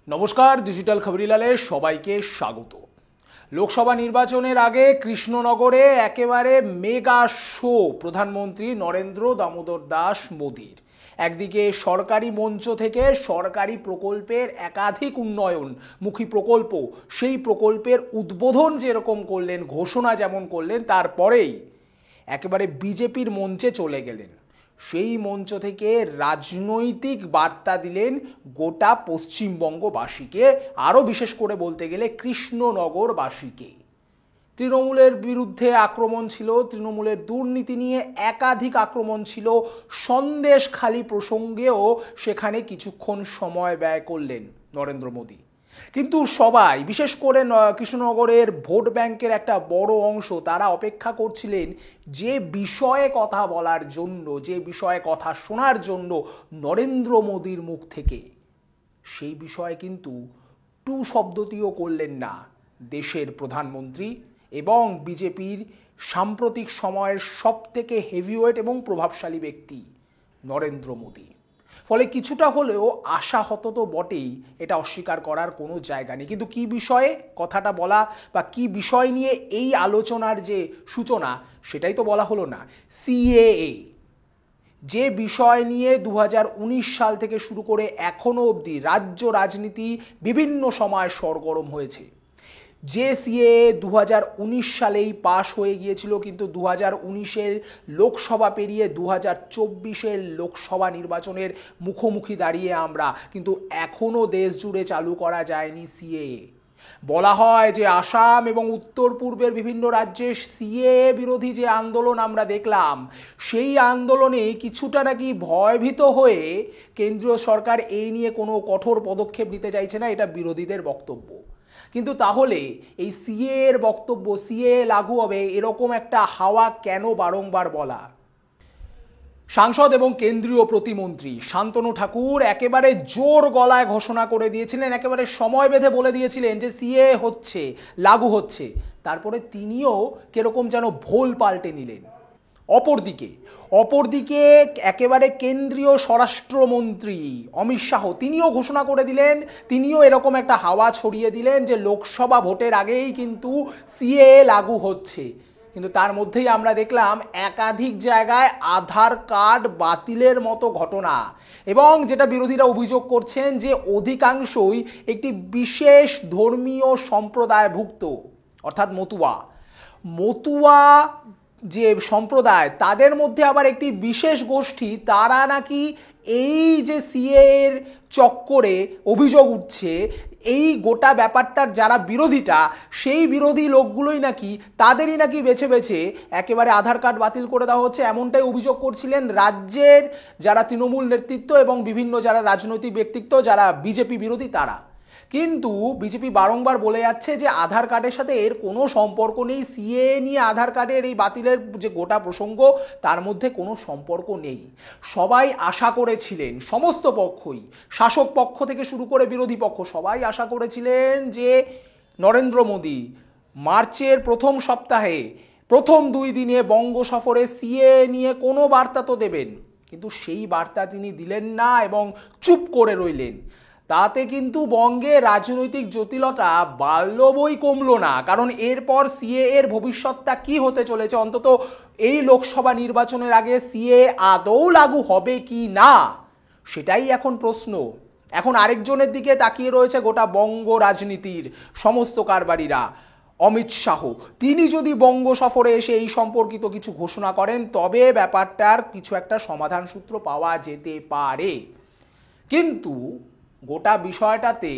নমস্কার, ডিজিটাল খবরিলালে সবাইকে স্বাগত। লোকসভা নির্বাচনের আগে কৃষ্ণনগরে একেবারে মেগা শো প্রধানমন্ত্রী নরেন্দ্র দামোদর দাস মোদীর। একদিকে সরকারি মঞ্চ থেকে সরকারি প্রকল্পের একাধিক উন্নয়নমুখী প্রকল্প, সেই প্রকল্পের উদ্বোধন যেরকম করলেন, ঘোষণা যেমন করলেন, তারপরেই একেবারে বিজেপির মঞ্চে চলে গেলেন। সেই মঞ্চ থেকে রাজনৈতিক বার্তা দিলেন গোটা পশ্চিমবঙ্গবাসীকে, আরও বিশেষ করে বলতে গেলে কৃষ্ণনগরবাসীকে। তৃণমূলের বিরুদ্ধে আক্রমণ ছিল, তৃণমূলের দুর্নীতি নিয়ে একাধিক আক্রমণ ছিল, সন্দেশখালি প্রসঙ্গেও সেখানে কিছুক্ষণ সময় ব্যয় করলেন নরেন্দ্র মোদী। কিন্তু সবাই, বিশেষ করে কৃষ্ণনগরের ভোট ব্যাংকের একটা বড় অংশ, তারা অপেক্ষা করছিলেন যে বিষয়ে কথা বলার জন্য, যে বিষয়ে কথা শোনার জন্য নরেন্দ্র মোদীর মুখ থেকে। সেই বিষয়ে কিন্তু টু শব্দটিও করলেন না দেশের প্রধানমন্ত্রী এবং বিজেপির সাম্প্রতিক সময়ের সবথেকে হেভিওয়েট এবং প্রভাবশালী ব্যক্তি নরেন্দ্র মোদী। ফলে কিছুটা হলেও আশাহত তো বটেই, এটা অস্বীকার করার কোনো জায়গা নেই। কিন্তু কি বিষয়ে কথাটা বলা বা কি বিষয় নিয়ে এই আলোচনার যে সূচনা, সেটাই তো বলা হলো না। সিএএ, যে বিষয় নিয়ে 2019 সাল থেকে শুরু করে এখনো অবধি রাজ্য রাজনীতি বিভিন্ন সময় সরগরম হয়েছে। যে সিএএ 2019 সালেই পাশ হয়ে গিয়েছিল, কিন্তু 2019-এর লোকসভা পেরিয়ে 2024-এর লোকসভা নির্বাচনের মুখোমুখি দাঁড়িয়ে আমরা কিন্তু এখনও দেশ জুড়ে চালু করা যায়নি সিএএ। বলা হয় যে আসাম এবং উত্তর পূর্বের বিভিন্ন রাজ্যে সিএএ বিরোধী যে আন্দোলন আমরা দেখলাম, সেই আন্দোলনে কিছুটা নাকি ভয়ভীত হয়ে কেন্দ্রীয় সরকার এই নিয়ে কোনো কঠোর পদক্ষেপ নিতে চাইছে না, এটা বিরোধীদের বক্তব্য। কিন্তু তাহলে এই সিএএ এর বক্তব্য, সিএএ লাগু হবে, এরকম একটা হাওয়া কেন বারংবার বলা? সাংসদ এবং কেন্দ্রীয় প্রতিমন্ত্রী শান্তনু ঠাকুর একেবারে জোর গলায় ঘোষণা করে দিয়েছিলেন, একেবারে সময় বেঁধে বলে দিয়েছিলেন যে সিএএ হচ্ছে, লাগু হচ্ছে। তারপরে তিনিও কিরকম যেন ভোল পাল্টে নিলেন। অপরদিকে একেবারে কেন্দ্রীয় স্বরাষ্ট্রমন্ত্রী অমিত শাহ, তিনিও ঘোষণা করে দিলেন, তিনিও এরকম একটা হাওয়া ছড়িয়ে দিলেন যে লোকসভা ভোটের আগেই কিন্তু সিএএ লাগু হচ্ছে। কিন্তু তার মধ্যেই আমরা দেখলাম একাধিক জায়গায় আধার কার্ড বাতিলের মতো ঘটনা, এবং যেটা বিরোধীরা অভিযোগ করছেন যে অধিকাংশই একটি বিশেষ ধর্মীয় সম্প্রদায়ভুক্ত, অর্থাৎ মতুয়া যে সম্প্রদায়, তাদের মধ্যে আবার একটি বিশেষ গোষ্ঠী, তারা নাকি এই যে সিএএর চক্করে অভিযোগ উঠছে, এই গোটা ব্যাপারটার যারা বিরোধীটা, সেই বিরোধী লোকগুলোই নাকি, তাদেরই নাকি বেছে বেছে একেবারে আধার কার্ড বাতিল করে দেওয়া হচ্ছে, এমনটাই অভিযোগ করছিলেন রাজ্যের যারা তৃণমূল নেতৃত্ব এবং বিভিন্ন যারা রাজনৈতিক ব্যক্তিত্ব, যারা বিজেপি বিরোধী তারা। কিন্তু বিজেপি বারংবার বলে যাচ্ছে যে আধার কার্ডের সাথে এর কোনো সম্পর্ক নেই, সিএএ নিয়ে আধার কার্ডের এই বাতিলের যে গোটা প্রসঙ্গ, তার মধ্যে কোনো সম্পর্ক নেই। সবাই আশা করেছিলেন, সমস্ত পক্ষই, শাসক পক্ষ থেকে শুরু করে বিরোধী পক্ষ, সবাই আশা করেছিলেন যে নরেন্দ্র মোদী মার্চের প্রথম সপ্তাহে প্রথম 2 দিনে বঙ্গ সফরে সিএএ নিয়ে কোনো বার্তা তো দেবেন। কিন্তু সেই বার্তা তিনি দিলেন না এবং চুপ করে রইলেন। তাতে কিন্তু বঙ্গে রাজনৈতিক জটিলতা বাড়ল বই, কমলো না। কারণ এরপর সিএএ এর ভবিষ্যৎটা কি হতে চলেছে, অন্তত এই লোকসভা নির্বাচনের আগে সিএএ আদৌ লাগু হবে কি না, সেটাই এখন প্রশ্ন। এখন আরেকজনের দিকে তাকিয়ে রয়েছে গোটা বঙ্গ রাজনীতির সমস্ত কারবারিরা, অমিত শাহ। তিনি যদি বঙ্গ সফরে এসে এই সম্পর্কিত কিছু ঘোষণা করেন, তবে ব্যাপারটার কিছু একটা সমাধান সূত্র পাওয়া যেতে পারে। কিন্তু গোটা বিষয়টাতে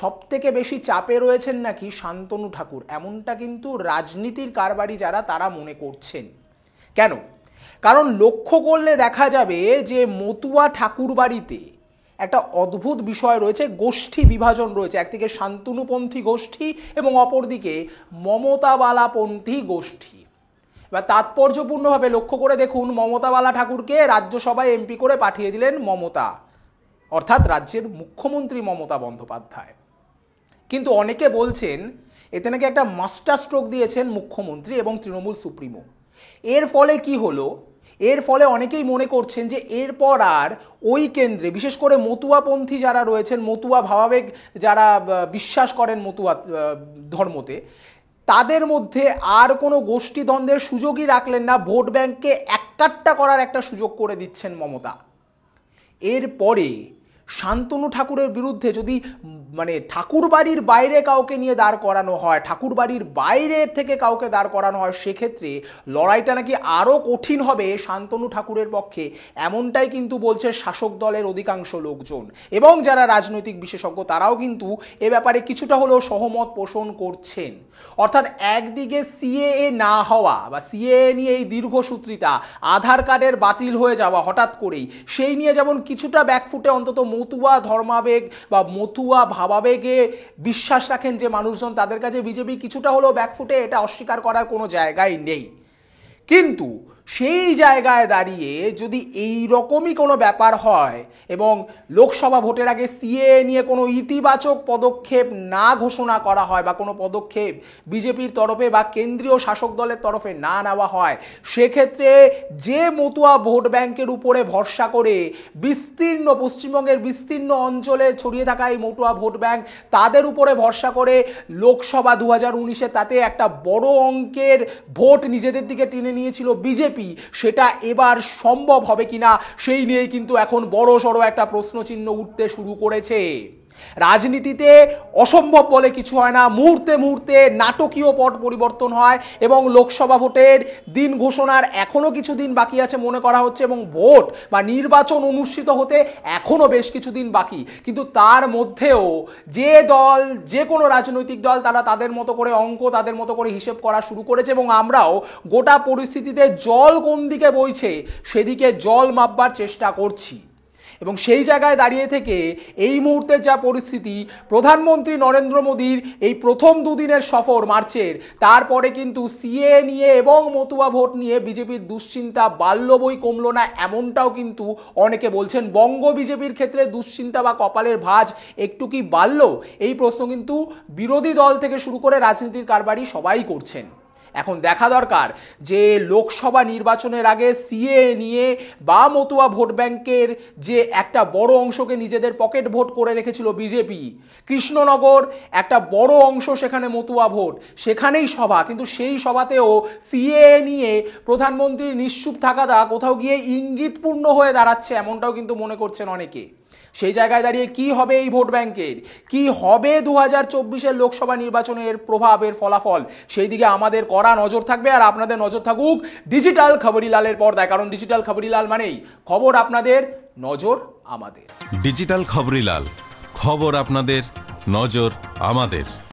সবথেকে বেশি চাপে রয়েছেন নাকি শান্তনু ঠাকুর, এমনটা কিন্তু রাজনীতির কারবারি যারা, তারা মনে করছেন। কেন? কারণ লক্ষ্য করলে দেখা যাবে যে মতুয়া ঠাকুর বাড়িতে একটা অদ্ভুত বিষয় রয়েছে, গোষ্ঠী বিভাজন রয়েছে। একদিকে শান্তনুপন্থী গোষ্ঠী এবং অপরদিকে মমতাওয়ালাপন্থী গোষ্ঠী। এবার তাৎপর্যপূর্ণভাবে লক্ষ্য করে দেখুন, মমতাওয়ালা ঠাকুরকে রাজ্যসভায় এমপি করে পাঠিয়ে দিলেন মমতা, অর্থাৎ রাজ্যের মুখ্যমন্ত্রী মমতা বন্দ্যোপাধ্যায়। কিন্তু অনেকে বলছেন এতে নাকি একটা মাস্টার স্ট্রোক দিয়েছেন মুখ্যমন্ত্রী এবং তৃণমূল সুপ্রিমো। এর ফলে কি হলো, এর ফলে অনেকেই মনে করছেন যে এরপর আর ওই কেন্দ্রে, বিশেষ করে মতুয়াপন্থী যারা রয়েছেন, মতুয়া ভাবাবেগ যারা বিশ্বাস করেন মতুয়া ধর্মতে, তাদের মধ্যে আর কোনো গোষ্ঠীদ্বন্দ্বের সুযোগই রাখলেন না, ভোট ব্যাংককে এককাট্টা করার একটা সুযোগ করে দিচ্ছেন মমতা। এরপরে শান্তনু ঠাকুরের বিরুদ্ধে যদি মানে ঠাকুর বাড়ির বাইরে কাউকে নিয়ে দাঁড় করানো হয়, ঠাকুর বাড়ির বাইরে থেকে কাউকে দাঁড় করানো হয়, সেক্ষেত্রে লড়াইটা নাকি আরও কঠিন হবে শান্তনু ঠাকুরের পক্ষে, এমনটাই কিন্তু বলছে শাসক দলের অধিকাংশ লোকজন। এবং যারা রাজনৈতিক বিশেষজ্ঞ তারাও কিন্তু এ ব্যাপারে কিছুটা হলেও সহমত পোষণ করছেন। অর্থাৎ একদিকে সিএএ না হওয়া বা সিএএ নিয়ে এই দীর্ঘসূত্রিতা, আধার কার্ডের বাতিল হয়ে যাওয়া হঠাৎ করেই, সেই নিয়ে যেমন কিছুটা ব্যাকফুটে অন্তত মতুয়া ধর্মাবেগ বা মতুয়া ভাবাবেগে বিশ্বাস রাখেন যে মানুষজন, তাদের কাছে বিজেপি কিছুটা হলেও ব্যাকফুটে, এটা অস্বীকার করার কোনো জায়গাই নেই। কিন্তু সেই জায়গায় দাঁড়িয়ে যদি এই রকমই কোনো ব্যাপার হয় এবং লোকসভা ভোটের আগে সিএএ নিয়ে কোনো ইতিবাচক পদক্ষেপ না ঘোষণা করা হয় বা কোনো পদক্ষেপ বিজেপির তরফে বা কেন্দ্রীয় শাসক দলের তরফে না নেওয়া হয়, সেক্ষেত্রে যে মতুয়া ভোট ব্যাংকের উপরে ভরসা করে বিস্তীর্ণ পশ্চিমবঙ্গের বিস্তীর্ণ অঞ্চলে ছড়িয়ে থাকা এই মতুয়া ভোট ব্যাংক, তাদের উপরে ভরসা করে লোকসভা 2019-এ তাতে একটা বড় অঙ্কের ভোট নিজেদের দিকে টেনে নিয়েছিল বিজেপি, সেটা এবার সম্ভব হবে কিনা সেই নিয়েই কিন্তু এখন বড় সড়ো একটা প্রশ্নচিহ্ন উঠতে শুরু করেছে। রাজনীতিতে অসম্ভব বলে কিছু হয় না, মুহূর্তে মুহূর্তে নাটকীয় পট পরিবর্তন হয় এবং লোকসভা ভোটের দিন ঘোষণার এখনো কিছুদিন বাকি আছে মনে করা হচ্ছে, এবং ভোট বা নির্বাচন অনুষ্ঠিত হতে এখনো বেশ কিছুদিন বাকি। কিন্তু তার মধ্যেও যে দল, যে কোনো রাজনৈতিক দল, তারা তাদের মতো করে অঙ্ক, তাদের মতো করে হিসেব করা শুরু করেছে এবং আমরাও গোটা পরিস্থিতিতে জল কোন দিকে বইছে সেদিকে জল মাপবার চেষ্টা করছি। এবং সেই জায়গায় দাঁড়িয়ে থেকে এই মুহূর্তের যা পরিস্থিতি, প্রধানমন্ত্রী নরেন্দ্র মোদীর এই প্রথম দুদিনের সফর মার্চের, তারপরে কিন্তু সিএ নিয়ে এবং মতুয়া ভোট নিয়ে বিজেপির দুশ্চিন্তা বাড়ল বই কমলো না, এমনটাও কিন্তু অনেকে বলছেন। বঙ্গ বিজেপির ক্ষেত্রে দুশ্চিন্তা বা কপালের ভাঁজ একটু কি বাড়ল, এই প্রশ্ন কিন্তু বিরোধী দল থেকে শুরু করে রাজনীতির কারবারি সবাই করছেন। এখন দেখা দরকার যে লোকসভা নির্বাচনের আগে সিএ নিয়ে বা মতুয়া ভোট ব্যাংকের যে একটা বড় অংশকে নিজেদের পকেট ভোট করে রেখেছিল বিজেপি, কৃষ্ণনগর একটা বড় অংশ সেখানে মতুয়া ভোট, সেখানেই সভা, কিন্তু সেই সভাতেও সিএ নিয়ে প্রধানমন্ত্রীর নিশ্চুপ থাকাটা কোথাও গিয়ে ইঙ্গিতপূর্ণ হয়ে দাঁড়াচ্ছে, এমনটাও কিন্তু মনে করছেন অনেকে। সেই জায়গায় দাঁড়িয়ে কি হবে এই ভোট ব্যাংকের, কি হবে 2024-এর লোকসভা নির্বাচনের প্রভাবের ফলাফল, সেই দিকে আমাদের কড়া নজর থাকবে। আর আপনাদের নজর থাকুক ডিজিটাল খবরিলালের পর্দায়, কারণ ডিজিটাল খবরিলাল মানেই খবর আপনাদের, নজর আমাদের। ডিজিটাল খবরিলাল, খবর আপনাদের, নজর আমাদের।